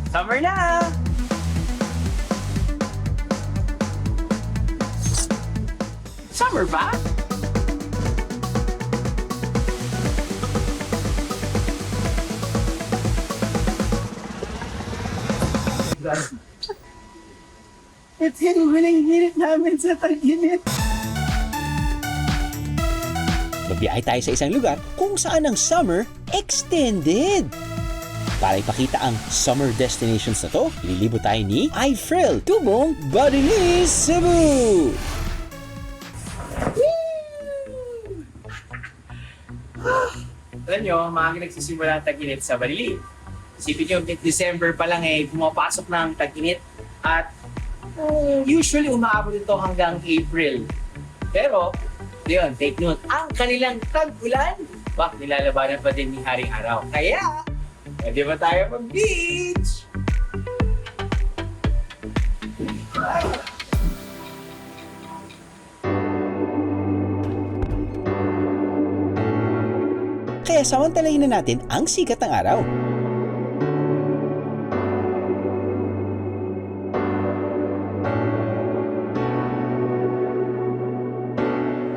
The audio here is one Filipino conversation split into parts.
Summer na! Summer ba? Ito yung huling hirit namin sa tag-init. Babiyahe tayo sa isang lugar kung saan ang summer extended. Para ipakita ang summer destinations na to, lilibo tayo ni iFrill, Tubong, Barilis, Cebu! Alam nyo, maaga nagsisimula ang tag-init sa Balili. Isipin nyo, mid-December pa lang pumapasok na ang tag-init at usually umaabot ito hanggang April. Pero, yun, take note, ang kanilang tag-ulan, nilalabanan pa din ni Haring Araw. Kaya, pwede ba tayo mag-beach? Kaya samantalayin na natin ang sikat ng araw.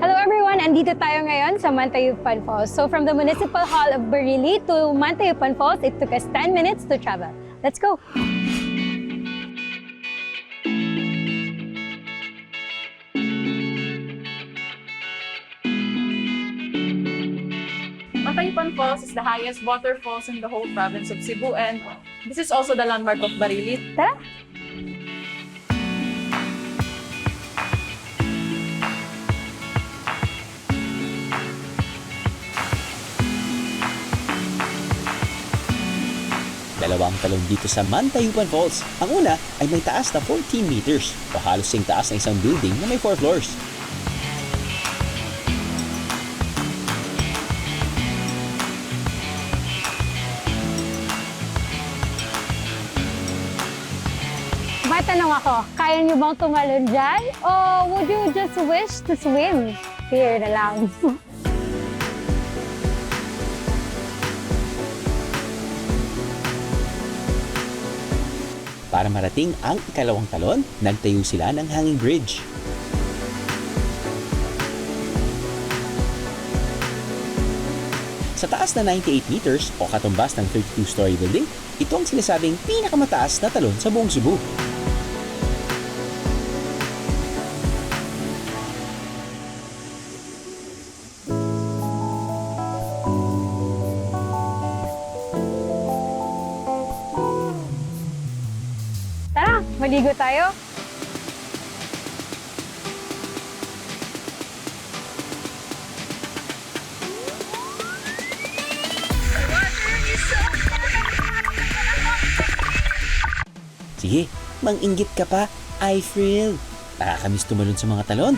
Hello everyone! Andito tayo ngayon sa Mantayupan Falls. So from the Municipal Hall of Barili to Mantayupan Falls, it took us 10 minutes to travel. Let's go! Mantayupan Falls is the highest waterfalls in the whole province of Cebu, and this is also the landmark of Barili. Tara! Dalawang talon dito sa Mantayupan Falls. Ang una ay may taas na 14 meters o halos sing taas ng isang building na may 4 floors. May tanong ako, kaya niyo bang tumalon dyan? O would you just wish to swim? Here na lang. Para marating ang ikalawang talon, nagtayo sila ng hanging bridge. Sa taas na 98 meters o katumbas ng 32-story building, ito ang sinasabing pinakamataas na talon sa buong Cebu. Tara, maligo tayo. Sige, mang-inggit ka pa, iFrill. Nakakamiss tumalon sa mga talon.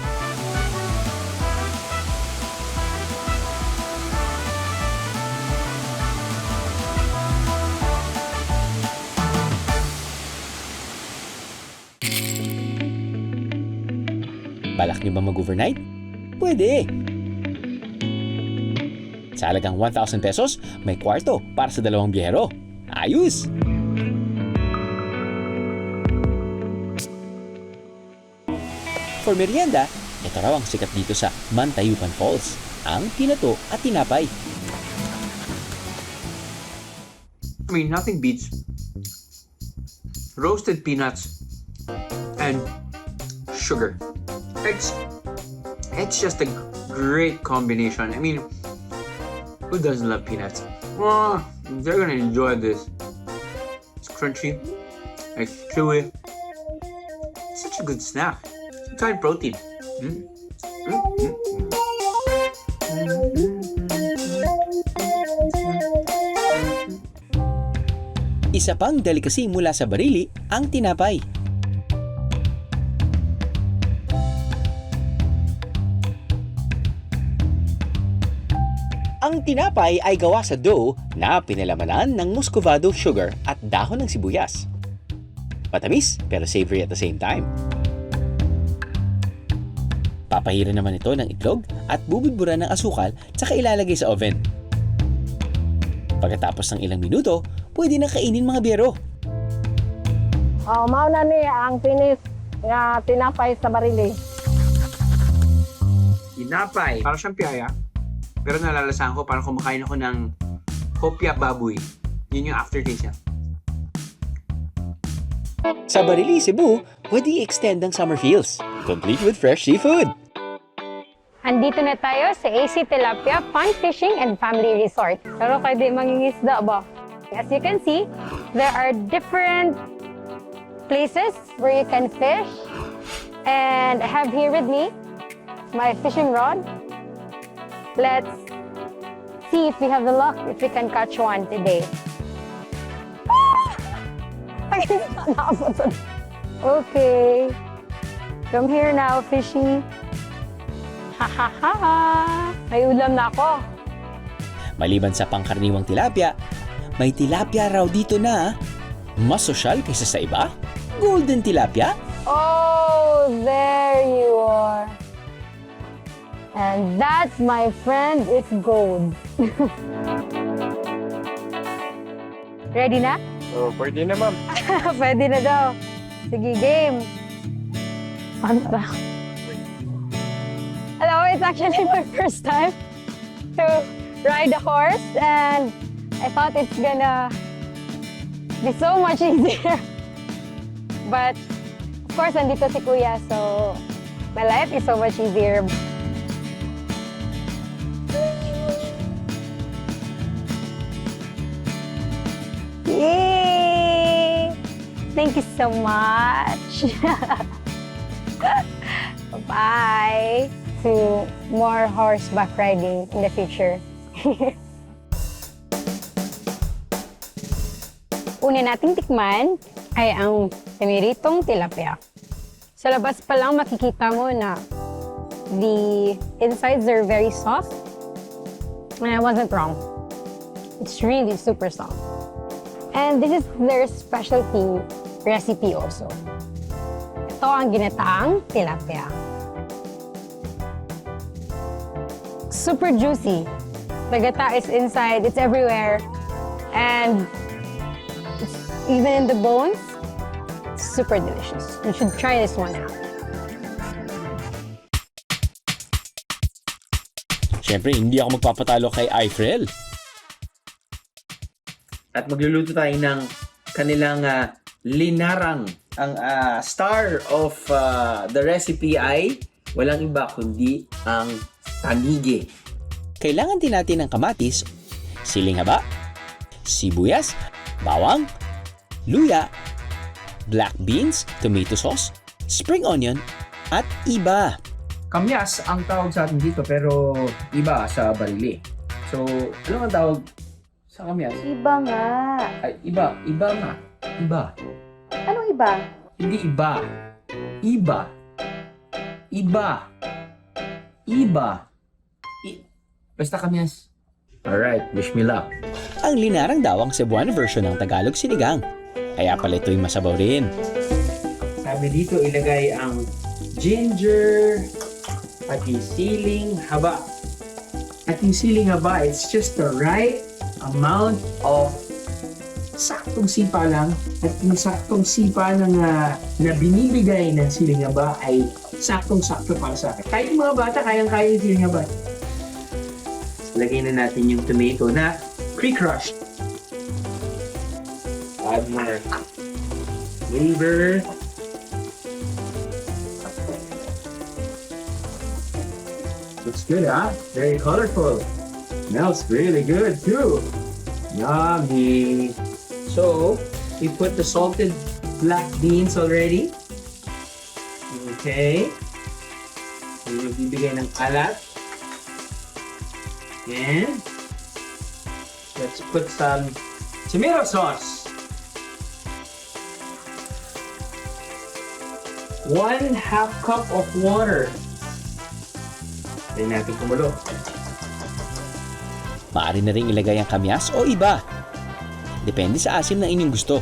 Balak niyo ba mag-overnight? Pwede! Sa halagang 1,000 pesos, may kwarto para sa dalawang biyahero. Ayos! For merienda, ito raw ang sikat dito sa Mantayupan Falls, ang pinato at tinapay. I mean, nothing beats roasted peanuts and sugar. It's just a great combination. I mean, who doesn't love peanuts? Oh, they're gonna enjoy this. It's crunchy, it's chewy. It's such a good snack. It's high in protein. Isa pang delikasi mula sa Barili, ang tinapay. Ang tinapay ay gawa sa dough na pinalamanan ng muscovado sugar at dahon ng sibuyas. Matamis pero savory at the same time. Papahiran naman ito ng itlog at bubudburan ng asukal tsaka ilalagay sa oven. Pagkatapos ng ilang minuto, pwede na kainin mga biyero. Oh, mauna ni ang finish nga tinapay sa barili. Tinapay. Parang siyang piyaya. Pero nalalasahan ko, parang kumakain ako ng hopya baboy. Yun yung aftertaste niya. Sa Barili, Cebu, pwede i-extend ang summer feels, complete with fresh seafood. Andito na tayo sa AC Tilapia Fun Fishing and Family Resort. Pero kayo di mangingisda ba? As you can see, there are different places where you can fish. And I have here with me my fishing rod. Let's see if we have the luck, if we can catch one today. Okay. Come here now, fishy. Ha ha ha ha. May ulam na ako. Maliban sa pangkaraniwang tilapia, may tilapia raw dito na mas sosyal kaysa sa iba. Golden tilapia. Oh, there you are. And that, my friend, is gold. Ready na? Oh, pwede na, ma'am. Pwede na daw. Sige, game. Anta. Hello, it's actually my first time to ride a horse and I thought it's gonna be so much easier. But, of course, nandito si Kuya, so my life is so much easier. Yay! Thank you so much. Bye. To more horseback riding in the future. Una nating tikman ay ang timiritong tilapia. Sa labas pa lang makikita mo na the insides are very soft. And I wasn't wrong. It's really super soft. And this is their specialty recipe also. Ito ang ginataang tilapia. Super juicy. The gata is inside, it's everywhere. And it's even in the bones, it's super delicious. You should try this one out. Siyempre, hindi ako magpapatalo kay Ifrel. At magluluto tayo ng kanilang linarang. Ang star of the recipe ay walang iba kundi ang tanige. Kailangan din natin ng kamatis, siling haba, sibuyas, bawang, luya, black beans, tomato sauce, spring onion, at iba. Kamyas ang tawag sa atin dito pero iba sa Barili. So, ano ang tawag sa kamyas? Iba nga. Ay, iba. Iba nga. Iba. Anong iba? Hindi iba. Iba. Iba. Iba. Basta kamyas. Alright, wish me luck. Ang linarang daw ang Cebuano version ng Tagalog sinigang. Kaya pala ito'y masabaw rin. Sabi dito, ilagay ang ginger at yung siling haba. At yung siling haba, it's just the right amount of saktong sipa lang. At yung saktong sipa na binibigay ng siling haba ay saktong-sakto para sa akin. Kahit yung mga bata, kayang-kaya yung siling haba. Lagay na natin yung tomato na pre-crushed. Add more flavor. Looks good, huh? Very colorful. Smells really good too. Yummy. So, we put the salted black beans already. Okay. Bibigay ng alat. And let's put some tomato sauce. 1/2 cup of water. Then natin kumulo. Maaari na rin ilagay ang kamyas o iba. Depende sa asim na inyong gusto.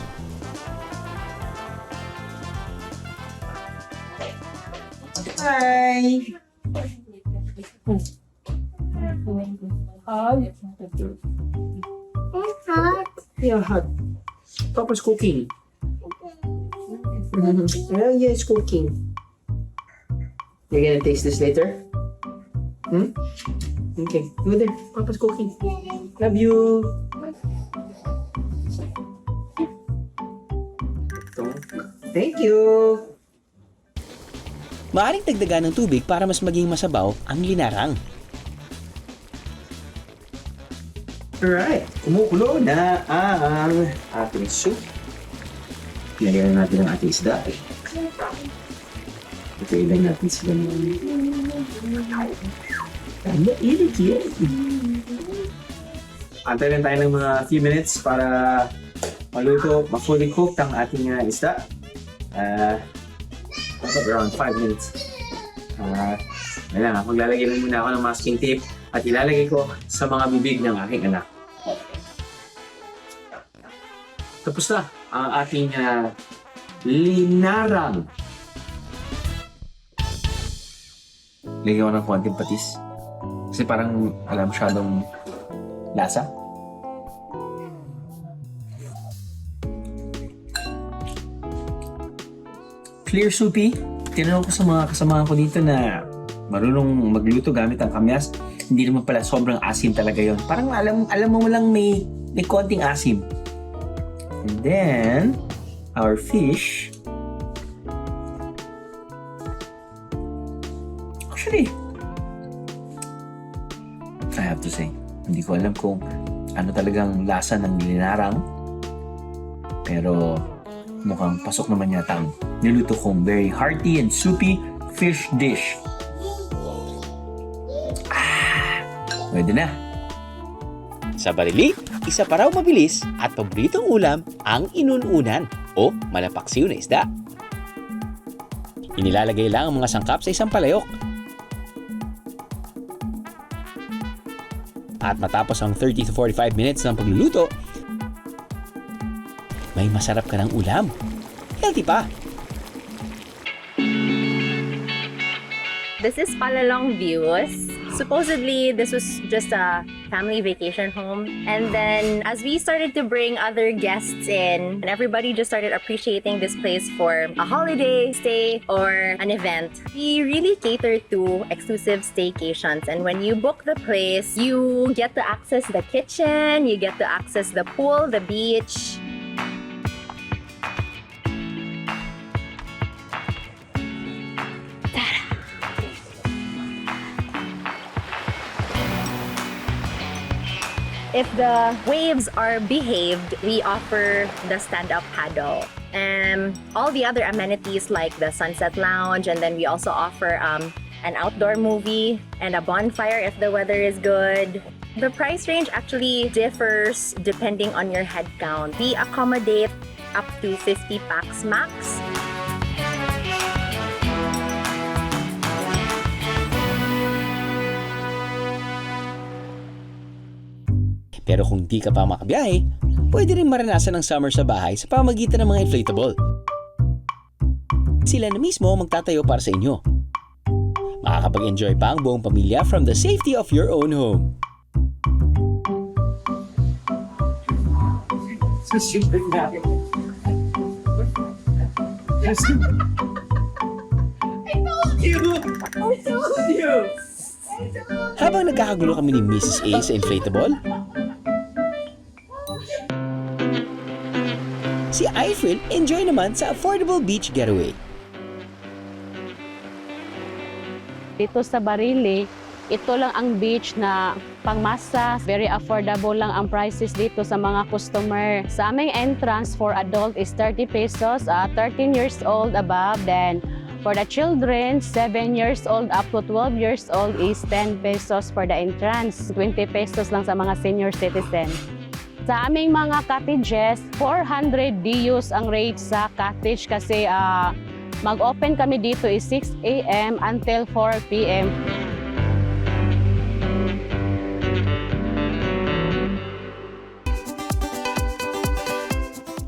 Hi! Yeah, hot. Papa's cooking. Yeah, it's cooking. You're gonna taste this later? Okay, go there. Papa's cooking. Love you. Thank you. Maaaring dagdagan ng tubig para mas maging masabaw ang linarang. Alright, kumukulo na ang ating soup. Nilagyan na natin ang ating isda. Ito ilan natin sila ng... Ang init yan. Antay lang tayo ng mga few minutes para maluto, ma-fully cooked ang ating isda. Around 5 minutes. Ayan, maglalagay lang muna ako ng masking tape at ilalagay ko sa mga bibig ng aking anak. Tapos na ang ating linarang. Lagyan ko ng konting patis. Kasi parang alam masyadong lasa. Clear soupy. Tinanong ko sa mga kasamahan ko dito na marunong magluto gamit ang kamyas. Hindi naman pala sobrang asim talaga yon. Parang alam mo lang may konting asim. And then, our fish. Actually, I have to say, hindi ko alam kung ano talagang lasa ng linarang. Pero mukhang pasok naman yata ang niluto kong very hearty and soupy fish dish. Pwede na. Sa Barili, isa pa raw mabilis at paboritong ulam ang inununan o malapaksiw na isda. Inilalagay lang ang mga sangkap sa isang palayok. At matapos ang 30 to 45 minutes ng pagluluto, may masarap ka ng ulam. Healthy pa! This is Palalong Views. Supposedly, this was just a family vacation home. And then, as we started to bring other guests in, and everybody just started appreciating this place for a holiday stay or an event, we really cater to exclusive staycations. And when you book the place, you get to access the kitchen, you get to access the pool, the beach. If the waves are behaved, we offer the stand-up paddle. And all the other amenities like the sunset lounge, and then we also offer an outdoor movie and a bonfire if the weather is good. The price range actually differs depending on your head count. We accommodate up to 50 packs max. Pero kung di ka pa makabiyahe, pwede rin maranasan ang summer sa bahay sa pamagitan ng mga inflatable. Sila na mismo magtatayo para sa inyo. Makakapag-enjoy pa ang buong pamilya from the safety of your own home. Super na. I told you! Habang nagkakagulo kami ni Mrs. A sa inflatable, si April enjoy naman sa affordable beach getaway. Dito sa Barili, ito lang ang beach na pangmasa. Very affordable lang ang prices dito sa mga customer. Sa aming entrance for adult is 30 pesos, 13 years old above. Then for the children, 7 years old up to 12 years old is 10 pesos for the entrance. 20 pesos lang sa mga senior citizen. Sa aming mga cottages, 400 DUs ang rate sa cottage kasi mag-open kami dito is 6 a.m. until 4 p.m.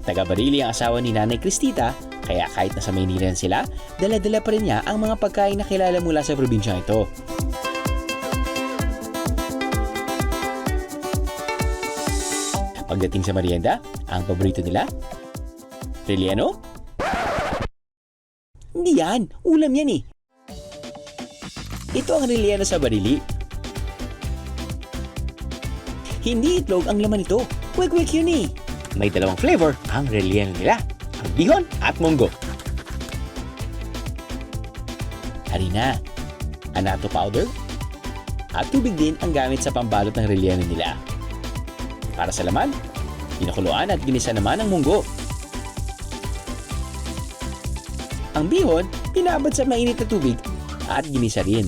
Taga Barili ang asawa ni Nanay Cristita, kaya kahit nasa Maynila sila, dala-dala pa rin niya ang mga pagkain na kilala mula sa probinsyang ito. Pagdating sa merienda, ang paborito nila? Relleno? Hindi yan, ulam yan eh. Ito ang relleno sa barili. Hindi itlog ang laman nito, kwek-kwek yun eh. May dalawang flavor ang relleno nila, ang bihon at munggo. Harina, annatto powder, at tubig din ang gamit sa pambalot ng relleno nila. Para sa laman, pinakuluan at ginisa naman ang munggo. Ang bihon, pinabad sa mainit na tubig at ginisa rin.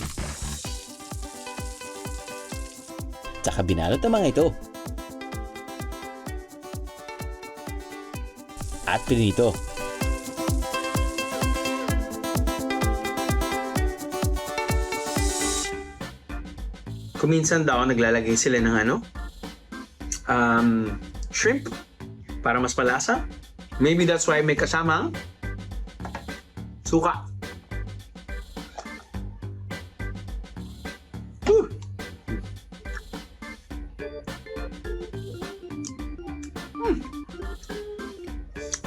Tsaka binalot ang mga ito. At pinito. Kuminsan daw naglalagay sila ng shrimp para mas malasa. Maybe that's why may kasamang suka. Whew.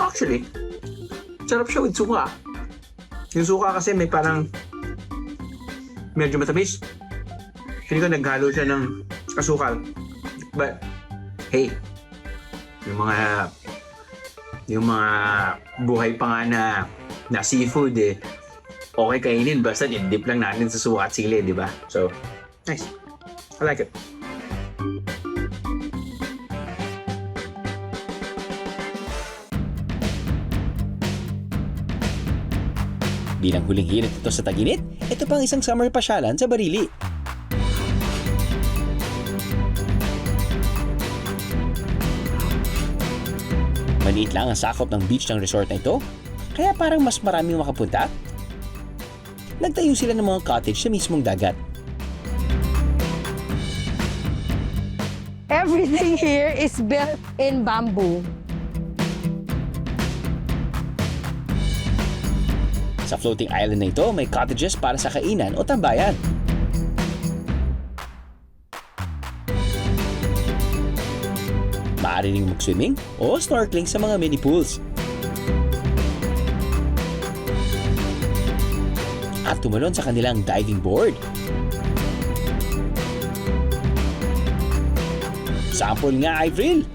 Actually, sarap siya with suka. Yung suka kasi may parang medyo matamis. Hindi ko naghalo siya ng asukal. But, hey, yung mga buhay pa nga na seafood okay kainin basta i-dip lang natin sa suka at sili, di ba? So, nice. I like it. Bilang huling hirit ito sa Taginit, ito pang isang summer pasyalan sa Barili. Maliit lang ang sakop ng beach ng resort na ito, kaya parang mas maraming makapunta. Nagtayo sila ng mga cottage sa mismong dagat. Everything here is built in bamboo. Sa floating island na ito, may cottages para sa kainan o tambayan. Maaari ring mag-swimming o snorkeling sa mga mini pools. At tumalon sa kanilang diving board. Sample nga, Avril!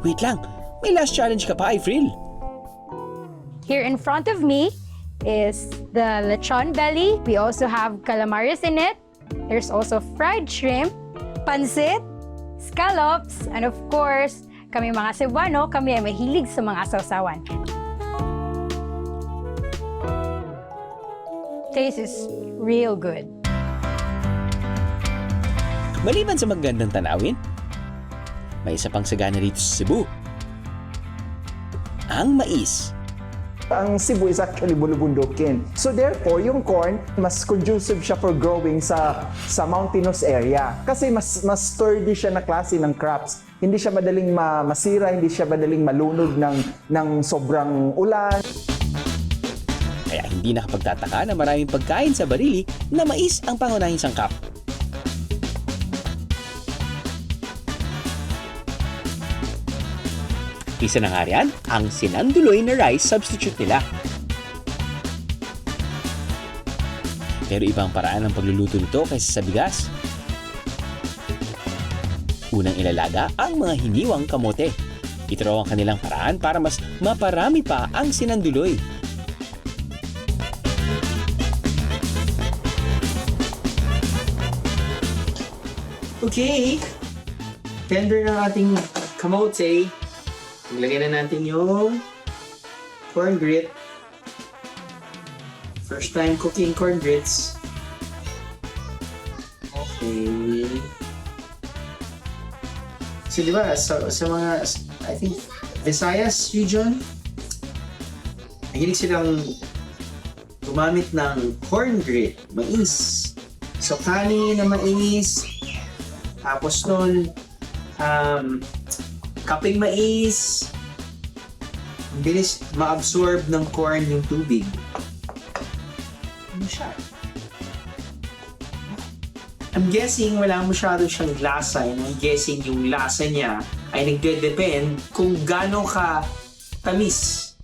Wait lang, may last challenge ka pa, Avril. Here in front of me is the lechon belly. We also have calamares in it. There's also fried shrimp, pansit, scallops, and of course, kami mga Cebuano, kami ay mahilig sa mga sawsawan. Taste is real good. Maliban sa magandang tanawin, may isa pang sagana rito sa Cebu. Ang mais. Ang Cebu is actually bulubundukin. So therefore, yung corn, mas conducive siya for growing sa mountainous area. Kasi mas sturdy siya na klase ng crops. Hindi siya madaling masira, hindi siya madaling malunod ng sobrang ulan. Kaya hindi nakapagtataka na maraming pagkain sa Barili na mais ang pangunahing sangkap. Isa na nga riyan, ang sinanduloy na rice substitute nila. Pero ibang paraan ang pagluluto nito kaysa sa bigas. Unang ilalaga ang mga hiniwang kamote. Ito raw ang kanilang paraan para mas maparami pa ang sinanduloy. Okay, tender ng ating kamote. Ilagay na natin yung corn grit. First time cooking corn grits. Okay. So di ba, sa mga, I think, Visayas region, mahilig silang gumamit ng corn grit, mais. So kanin na mais, tapos nun, kaping mais, Ang bilis ma-absorb ng corn yung tubig. Ano siya? I'm guessing wala masyado siyang lasa. And I'm guessing yung lasa niya ay nagde-depend kung gaano ka tamis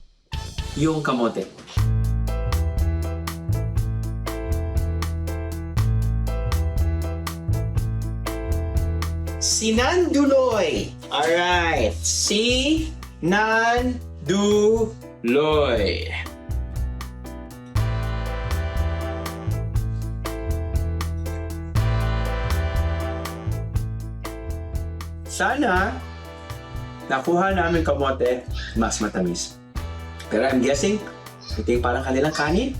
yung kamote. Sinanduloy! Alright, Sinanduloy. Sana nakuha namin kamote mas matamis. Pero I'm guessing ito yung parang kanilang kanin.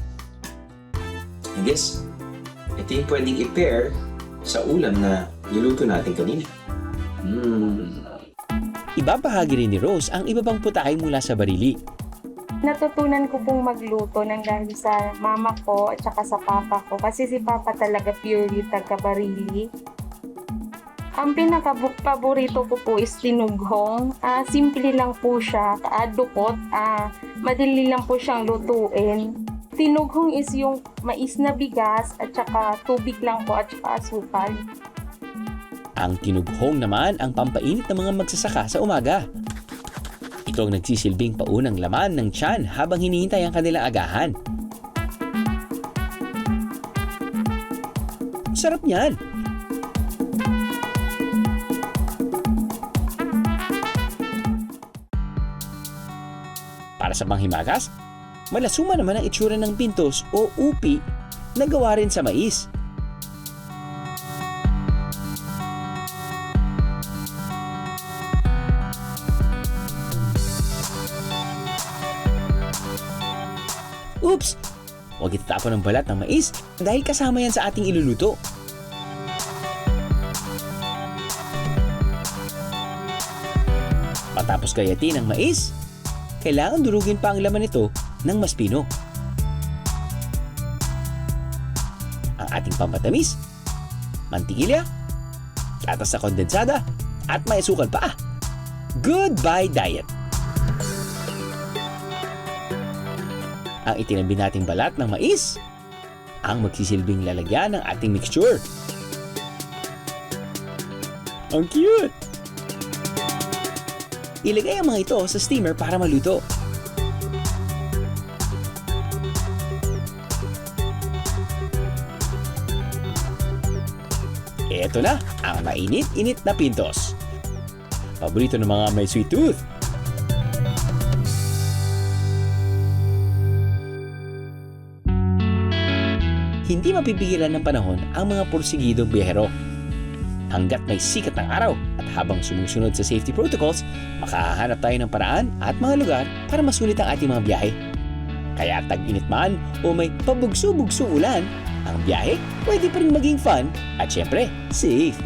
I guess ito yung pwedeng i-pair sa ulam na niluto natin kanina. Ibabahagi rin ni Rose ang iba pang putahe mula sa Barili. Natutunan ko pong magluto ng dahil sa mama ko at saka sa papa ko. Kasi si papa talaga purely taga-Barili. Ang pinaka-paborito ko po is tinughong. Simple lang po siya, dukot. Madali lang po siyang lutuin. Tinughong is yung mais na bigas at saka tubig lang po at saka asukal. Ang tinughong naman ang pampainit ng mga magsasaka sa umaga. Ito ang nagsisilbing paunang laman ng tiyan habang hinihintay ang kanilang agahan. Sarap niyan! Para sa panghimagas, malasuma naman ang itsura ng pintos o upi na gawa rin sa mais. Oops! Huwag itatapon ang balat ng mais dahil kasama yan sa ating iluluto. Matapos gayatin ang mais, kailangan durugin pa ang laman nito ng maspino. Ang ating pampatamis, mantikilya, gatas na kondensada, at may asukal pa. Goodbye diet! Ang itinabi nating balat ng mais, ang magsisilbing lalagyan ng ating mixture. Ang cute! Ilagay ang mga ito sa steamer para maluto. Ito na ang mainit-init na pintos. Paborito ng mga may sweet tooth. Hindi mapipigilan ng panahon ang mga porsigidong biyahero. Hanggat may sikat ng araw at habang sumusunod sa safety protocols, makahanap tayo ng paraan at mga lugar para masulit ang ating mga biyahe. Kaya tag-init man o may pabugso-bugso ulan, ang biyahe pwede pa rin maging fun at syempre, safe.